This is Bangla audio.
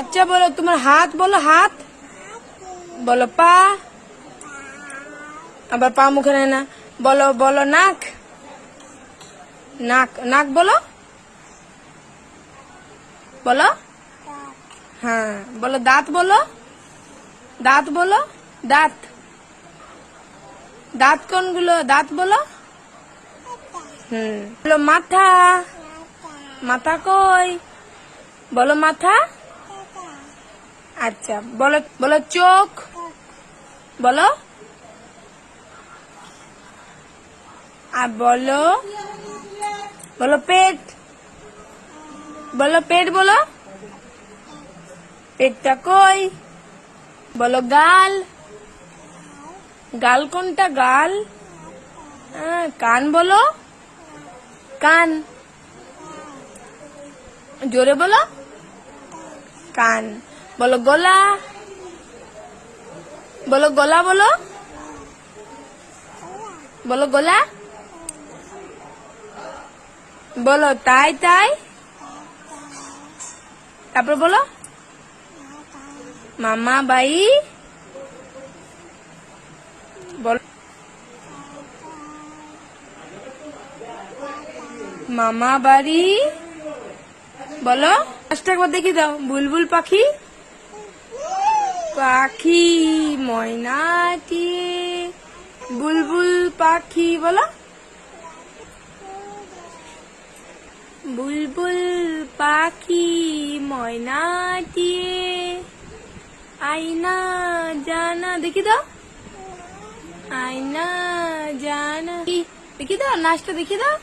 আচ্ছা বলো তোমার হাত, বলো হাত, বলো পা, আবার পা মুখে নেয় না। বলো বলো নাক, নাক নাক বলো, বলো হ্যাঁ। বলো দাঁত, বলো দাঁত, বলো দাঁত, দাঁত কোনগুলো, দাঁত বলো। বলো মাথা, মাথা কই, বলো মাথা। আচ্ছা বলো বলো চোখ, বলো। আর বলো বলো পেট, বলো পেট, বলো পেটটা কই, বলো গাল, গাল কোনটা, গাল। কান, বলো কান, জোরে বলো কান। বলো গলা, বলো গলা, বলো বলো গলা। বলো তাই তাই, তারপর বলো মামা বাই, বলো মামা বাড়ি, বলো আজটা একবার দেখি দাও। বুলবুল পাখি, পাখি ময়নাটি, বুলবুল পাখি, বলো বুলবুল পাখি ময়নাটি আইনা জানা, দেখি দাও আইনা জানা, দেখি দাও নাচটা দেখি দাও।